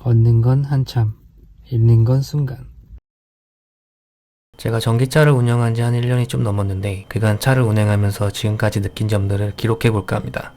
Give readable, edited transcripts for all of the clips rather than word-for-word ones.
얻는 건 한참, 잃는 건 순간. 제가 전기차를 운영한 지 한 1년이 좀 넘었는데 그간 차를 운행하면서 지금까지 느낀 점들을 기록해 볼까 합니다.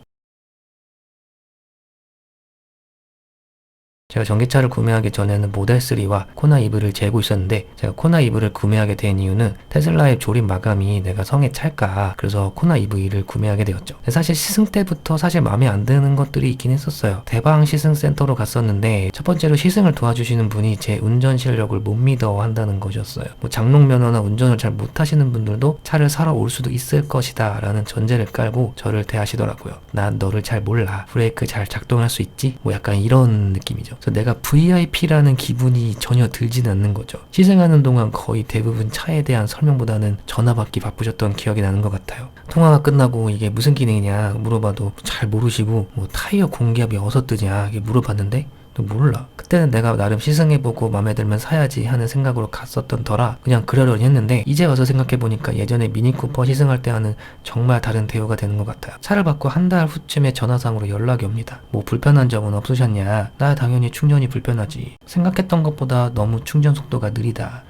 제가 전기차를 구매하기 전에는 모델3와 코나2를 재고 있었는데 제가 코나2를 구매하게 된 이유는 테슬라의 조립 마감이 내가 성에 찰까, 그래서 코나2를 구매하게 되었죠. 사실 시승 때부터 사실 마음에 안 드는 것들이 있긴 했었어요. 대방 시승센터로 갔었는데 첫 번째로 시승을 도와주시는 분이 제 운전 실력을 못 믿어 한다는 것이었어요. 장롱 면허나 운전을 잘 못하시는 분들도 차를 사러 올 수도 있을 것이다 라는 전제를 깔고 저를 대하시더라고요. 난 너를 잘 몰라, 브레이크 잘 작동할 수 있지? 약간 이런 느낌이죠. 그래서 내가 VIP라는 기분이 전혀 들지는 않는 거죠. 시승하는 동안 거의 대부분 차에 대한 설명보다는 전화 받기 바쁘셨던 기억이 나는 것 같아요. 통화가 끝나고 이게 무슨 기능이냐 물어봐도 잘 모르시고 타이어 공기압이 어디서 뜨냐 이게 물어봤는데 몰라. 그때는 내가 나름 시승해보고 마음에 들면 사야지 하는 생각으로 갔었던 터라 그냥 그러려니 했는데 이제 와서 생각해보니까 예전에 미니쿠퍼 시승할 때와는 정말 다른 대우가 되는 것 같아요. 차를 받고 한 달 후쯤에 전화상으로 연락이 옵니다. 불편한 점은 없으셨냐? 나 당연히 충전이 불편하지. 생각했던 것보다 너무 충전 속도가 느리다.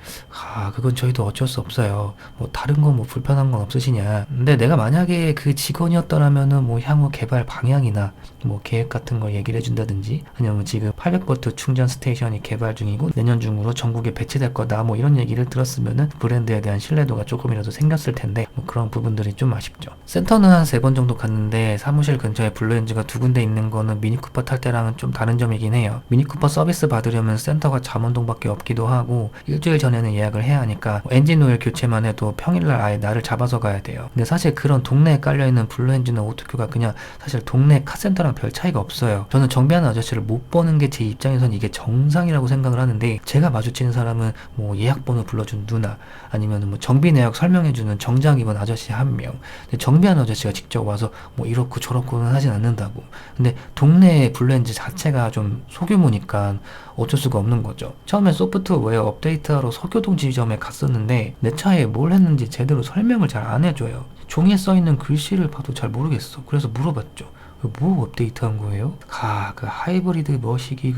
그건 저희도 어쩔 수 없어요. 다른 거 불편한 건 없으시냐? 근데 내가 만약에 그 직원이었더라면은 향후 개발 방향이나 계획 같은 걸 얘기를 해준다든지 아니면 지금 800V 충전 스테이션이 개발 중이고 내년 중으로 전국에 배치될 거다 이런 얘기를 들었으면은 브랜드에 대한 신뢰도가 조금이라도 생겼을 텐데 그런 부분들이 좀 아쉽죠. 센터는 한 3번 정도 갔는데 사무실 근처에 블루엔즈가 2군데 있는 거는 미니쿠퍼 탈 때랑은 좀 다른 점이긴 해요. 미니쿠퍼 서비스 받으려면 센터가 잠원동밖에 없기도 하고 일주일 전에는 예약을 해야 하니까 엔진 오일 교체만 해도 평일날 아예 날을 잡아서 가야 돼요. 근데 사실 그런 동네에 깔려있는 블루엔즈나 오토큐가 그냥 사실 동네 카센터랑 별 차이가 없어요. 저는 정비하는 아저씨를 못 보는 게 제 입장에선 이게 정상이라고 생각을 하는데 제가 마주치는 사람은 예약번호 불러준 누나 아니면 정비 내역 설명해주는 정장 입은 아저씨 한 명. 근데 정비하는 아저씨가 직접 와서 이렇고 저렇고는 하진 않는다고. 근데 동네 블루엔즈 자체가 좀 소규모니까 어쩔 수가 없는 거죠. 처음에 소프트웨어 업데이트하러 서교동 지점에 갔었는데 내 차에 뭘 했는지 제대로 설명을 잘 안 해줘요. 종이에 써있는 글씨를 봐도 잘 모르겠어. 그래서 물어봤죠. 뭐 업데이트한 거예요? 그 하이브리드 머시기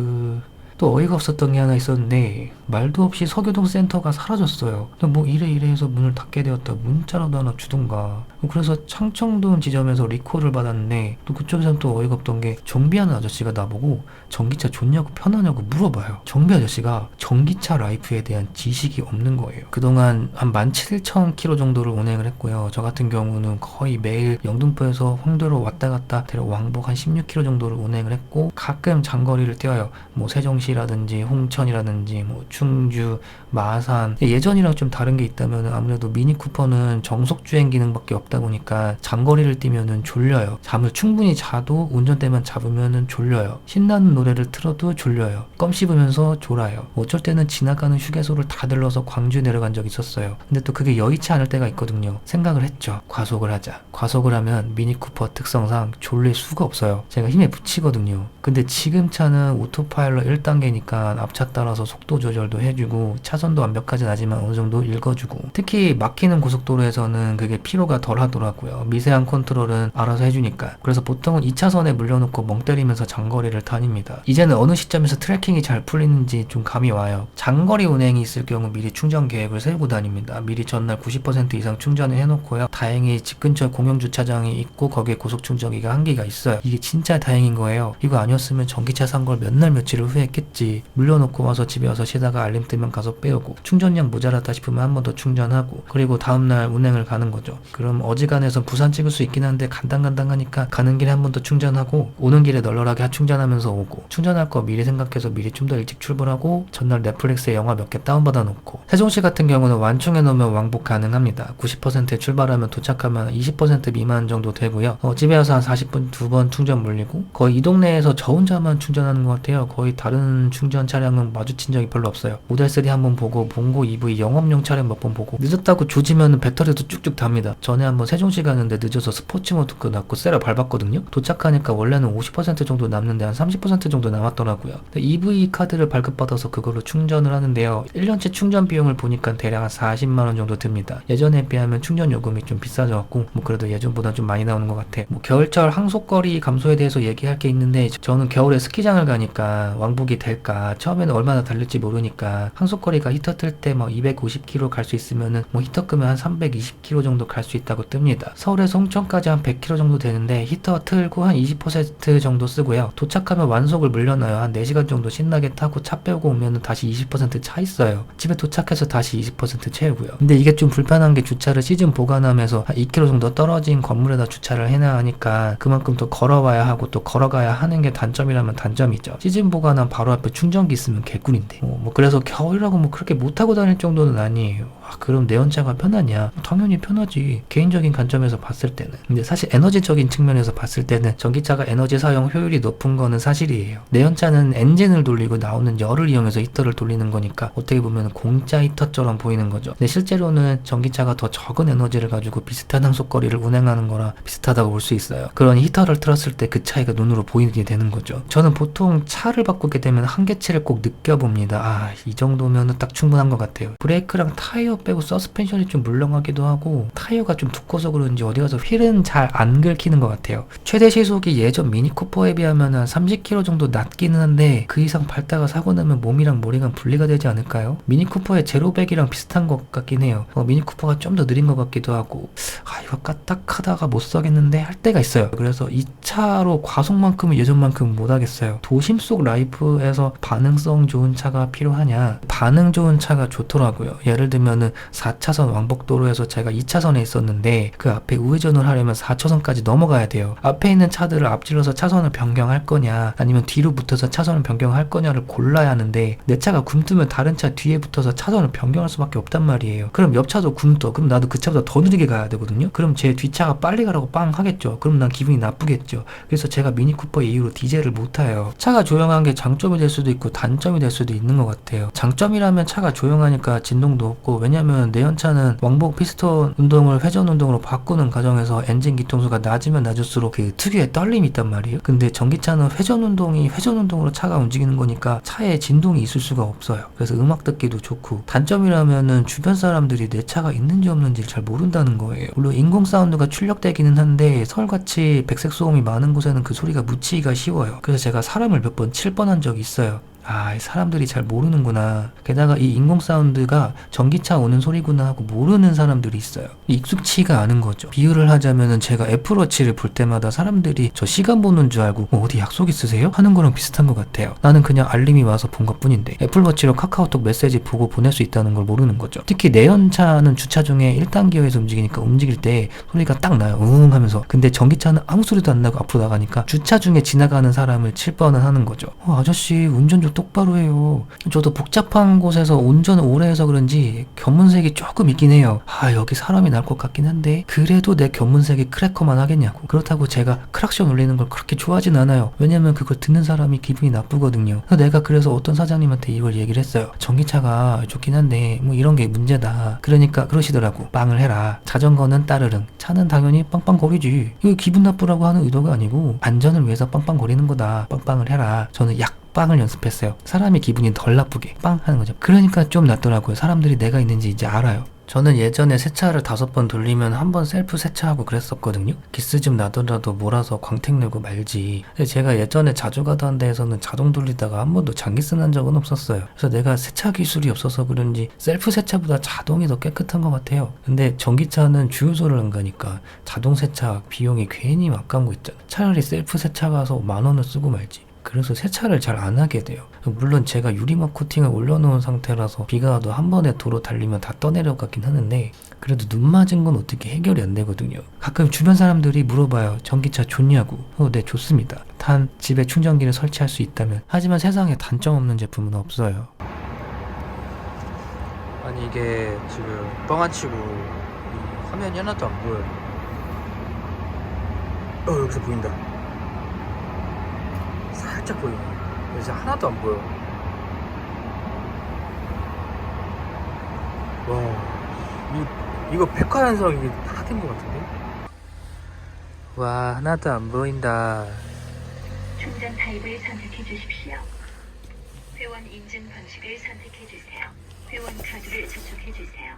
또 어이가 없었던 게 하나 있었는데 말도 없이 서교동 센터가 사라졌어요. 이래 해서 문을 닫게 되었다 문자라도 하나 주던가. 그래서 창청동 지점에서 리콜을 받았는데 또 그쪽에서는 또 어이가 없던 게 정비하는 아저씨가 나보고 전기차 좋냐고 편하냐고 물어봐요. 정비 아저씨가 전기차 라이프에 대한 지식이 없는 거예요. 그동안 한 17,000km 정도를 운행을 했고요. 저 같은 경우는 거의 매일 영등포에서 홍대로 왔다 갔다 대략 왕복 한 16km 정도를 운행을 했고 가끔 장거리를 뛰어요. 세종시라든지 홍천이라든지 충주, 마산. 예전이랑 좀 다른 게 있다면 아무래도 미니쿠퍼는 정속주행 기능밖에 없다 보니까 장거리를 뛰면은 졸려요. 잠을 충분히 자도 운전대만 잡으면은 졸려요. 신나는 노래를 틀어도 졸려요. 껌 씹으면서 졸아요. 어쩔 때는 지나가는 휴게소를 다 들러서 광주 내려간 적이 있었어요. 근데 또 그게 여의치 않을 때가 있거든요. 생각을 했죠. 과속을 하자. 과속을 하면 미니쿠퍼 특성상 졸릴 수가 없어요. 제가 힘에 부치거든요. 근데 지금 차는 오토파일럿 1단계니까 앞차 따라서 속도 조절도 해주고 차선도 완벽하진 않지만 어느 정도 읽어주고, 특히 막히는 고속도로에서는 그게 피로가 덜 하더라고요. 미세한 컨트롤은 알아서 해주니까. 그래서 보통은 2차선에 물려놓고 멍 때리면서 장거리를 다닙니다. 이제는 어느 시점에서 트래킹이 잘 풀리는지 좀 감이 와요. 장거리 운행이 있을 경우 미리 충전 계획을 세우고 다닙니다. 미리 전날 90% 이상 충전을 해놓고요. 다행히 집 근처에 공영주차장이 있고 거기에 고속충전기가 한 개가 있어요. 이게 진짜 다행인 거예요. 이거 아니었으면 전기차 산 걸 몇 날 며칠을 후회했겠지. 물려놓고 와서 집에 와서 쉬다가 알림 뜨면 가서 빼오고, 충전량 모자라다 싶으면 한 번 더 충전하고, 그리고 다음날 운행을 가는 거죠. 그럼 어지간해서 부산 찍을 수 있긴 한데 간당간당하니까 가는 길에 한 번 더 충전하고 오는 길에 널널하게 충전하면서 오고, 충전할 거 미리 생각해서 미리 좀 더 일찍 출발하고 전날 넷플릭스에 영화 몇 개 다운받아 놓고. 세종시 같은 경우는 완충해 놓으면 왕복 가능합니다. 90%에 출발하면 도착하면 20% 미만 정도 되고요. 집에 와서 한 40분 2번 충전 물리고, 거의 이 동네에서 저 혼자만 충전하는 것 같아요. 거의 다른 충전 차량은 마주친 적이 별로 없어요. 모델3 한번 보고 봉고 EV 영업용 차량 몇 번 보고, 늦었다고 조지면 배터리도 쭉쭉 답니다. 전에 한번 한번 세종시 가는데 늦어서 스포츠 모드 끄놨고 세라 밟았거든요. 도착하니까 원래는 50% 정도 남는데 한 30% 정도 남았더라고요. EV 카드를 발급받아서 그걸로 충전을 하는데요. 1년치 충전 비용을 보니까 대략 한 40만원 정도 듭니다. 예전에 비하면 충전 요금이 좀 비싸져갖고 뭐 그래도 예전보다 좀 많이 나오는 것 같아. 뭐 겨울철 항속거리 감소에 대해서 얘기할 게 있는데, 저는 겨울에 스키장을 가니까 왕복이 될까, 처음에는 얼마나 달릴지 모르니까 항속거리가 히터 틀 때 뭐 250km 갈 수 있으면은 뭐 히터 끄면 한 320km 정도 갈 수 있다고 뜹니다. 서울에서 홍천까지 한 100km 정도 되는데 히터 틀고 한 20% 정도 쓰고요. 도착하면 완속을 물려놔요. 한 4시간 정도 신나게 타고 차 빼고 오면은 다시 20% 차 있어요. 집에 도착해서 다시 20% 채우고요. 근데 이게 좀 불편한 게 주차를 시즌 보관하면서 한 2km 정도 떨어진 건물에다 주차를 해놔야 하니까 그만큼 또 걸어와야 하고 또 걸어가야 하는 게 단점이라면 단점이죠. 시즌 보관한 바로 앞에 충전기 있으면 개꿀인데 뭐 그래서 겨울이라고 뭐 그렇게 못하고 다닐 정도는 아니에요. 그럼 내연차가 편하냐? 당연히 편하지. 개인적인 관점에서 봤을 때는. 근데 사실 에너지적인 측면에서 봤을 때는 전기차가 에너지 사용 효율이 높은 거는 사실이에요. 내연차는 엔진을 돌리고 나오는 열을 이용해서 히터를 돌리는 거니까 어떻게 보면 공짜 히터처럼 보이는 거죠. 근데 실제로는 전기차가 더 적은 에너지를 가지고 비슷한 항속거리를 운행하는 거랑 비슷하다고 볼 수 있어요. 그런 히터를 틀었을 때 그 차이가 눈으로 보이게 되는 거죠. 저는 보통 차를 바꾸게 되면 한계치를 꼭 느껴봅니다. 이 정도면은 딱 충분한 것 같아요. 브레이크랑 타이어 빼고 서스펜션이 좀 물렁하기도 하고 타이어가 좀 두꺼워서 그런지 어디 가서 휠은 잘 안 긁히는 것 같아요. 최대 시속이 예전 미니쿠퍼에 비하면 한 30km 정도 낮기는 한데 그 이상 밟다가 사고 나면 몸이랑 머리가 분리가 되지 않을까요? 미니쿠퍼의 제로백이랑 비슷한 것 같긴 해요. 미니쿠퍼가 좀 더 느린 것 같기도 하고 이거 까딱하다가 못 사겠는데 할 때가 있어요. 그래서 이 차로 과속만큼은 예전만큼 못 하겠어요. 도심 속 라이프에서 반응성 좋은 차가 필요하냐? 반응 좋은 차가 좋더라고요. 예를 들면은 4차선 왕복도로에서 제가 2차선에 있었는데 그 앞에 우회전을 하려면 4차선까지 넘어가야 돼요. 앞에 있는 차들을 앞질러서 차선을 변경할 거냐 아니면 뒤로 붙어서 차선을 변경할 거냐를 골라야 하는데 내 차가 굼뜨면 다른 차 뒤에 붙어서 차선을 변경할 수밖에 없단 말이에요. 그럼 옆 차도 굼떠. 그럼 나도 그 차보다 더 느리게 가야 되거든요. 그럼 제 뒷차가 빨리 가라고 빵 하겠죠. 그럼 난 기분이 나쁘겠죠. 그래서 제가 미니쿠퍼 이후로 디젤을 못 타요. 차가 조용한 게 장점이 될 수도 있고 단점이 될 수도 있는 것 같아요. 장점이라면 차가 조용하니까 진동도 없고, 왜냐면 내연차는 왕복 피스톤 운동을 회전 운동으로 바꾸는 과정에서 엔진 기통수가 낮으면 낮을수록 그 특유의 떨림이 있단 말이에요. 근데 전기차는 회전 운동이 회전 운동으로 차가 움직이는 거니까 차에 진동이 있을 수가 없어요. 그래서 음악 듣기도 좋고, 단점이라면은 주변 사람들이 내 차가 있는지 없는지 잘 모른다는 거예요. 물론 인공 사운드가 출력되기는 한데 서울같이 백색 소음이 많은 곳에는 그 소리가 묻히기가 쉬워요. 그래서 제가 사람을 몇 번 칠 뻔한 적이 있어요. 사람들이 잘 모르는구나. 게다가 이 인공 사운드가 전기차 오는 소리구나 하고 모르는 사람들이 있어요. 익숙치가 않은 거죠. 비유를 하자면은 제가 애플워치를 볼 때마다 사람들이 저 시간 보는 줄 알고 어디 약속 있으세요? 하는 거랑 비슷한 것 같아요. 나는 그냥 알림이 와서 본 것 뿐인데 애플워치로 카카오톡 메시지 보고 보낼 수 있다는 걸 모르는 거죠. 특히 내연차는 주차 중에 1단 기어에서 움직이니까 움직일 때 소리가 딱 나요. 응 하면서. 근데 전기차는 아무 소리도 안 나고 앞으로 나가니까 주차 중에 지나가는 사람을 칠 뻔은 하는 거죠. 아저씨 운전 좀 똑바로 해요. 저도 복잡한 곳에서 운전을 오래 해서 그런지 견문색이 조금 있긴 해요. 여기 사람이 날 것 같긴 한데 그래도 내 견문색이 크래커만 하겠냐고. 그렇다고 제가 크락션 울리는 걸 그렇게 좋아하진 않아요. 왜냐면 그걸 듣는 사람이 기분이 나쁘거든요. 내가 그래서 어떤 사장님한테 이걸 얘기를 했어요. 전기차가 좋긴 한데 뭐 이런 게 문제다. 그러니까 그러시더라고. 빵을 해라. 자전거는 따르릉. 차는 당연히 빵빵거리지. 이거 기분 나쁘라고 하는 의도가 아니고 안전을 위해서 빵빵거리는 거다. 빵빵을 해라. 저는 빵을 연습했어요. 사람이 기분이 덜 나쁘게 빵 하는 거죠. 그러니까 좀 낫더라고요. 사람들이 내가 있는지 이제 알아요. 저는 예전에 세차를 5번 돌리면 한 번 셀프 세차하고 그랬었거든요. 기스 좀 나더라도 몰아서 광택 내고 말지. 근데 제가 예전에 자주 가던 데에서는 자동 돌리다가 한 번도 장기스 난 적은 없었어요. 그래서 내가 세차 기술이 없어서 그런지 셀프 세차보다 자동이 더 깨끗한 것 같아요. 근데 전기차는 주유소를 안 가니까 자동 세차 비용이 괜히 아까운 거 있잖아. 차라리 셀프 세차 가서 10,000원을 쓰고 말지. 그래서 세차를 잘 안 하게 돼요. 물론 제가 유리막 코팅을 올려놓은 상태라서 비가 와도 한 번에 도로 달리면 다 떠내려가긴 하는데 그래도 눈 맞은 건 어떻게 해결이 안 되거든요. 가끔 주변 사람들이 물어봐요. 전기차 좋냐고. 네, 좋습니다. 단 집에 충전기를 설치할 수 있다면. 하지만 세상에 단점 없는 제품은 없어요. 아니 이게 지금 뻥안 치고 화면이 하나도 안 보여요. 여기서 보인다. 살짝 보이네. 이제 하나도 안 보여. 와, 이거 백화현상 이게 다 된 것 같은데? 와, 하나도 안 보인다. 충전 타입을 선택해 주십시오. 회원 인증 방식을 선택해 주세요. 회원 카드를 접촉해 주세요.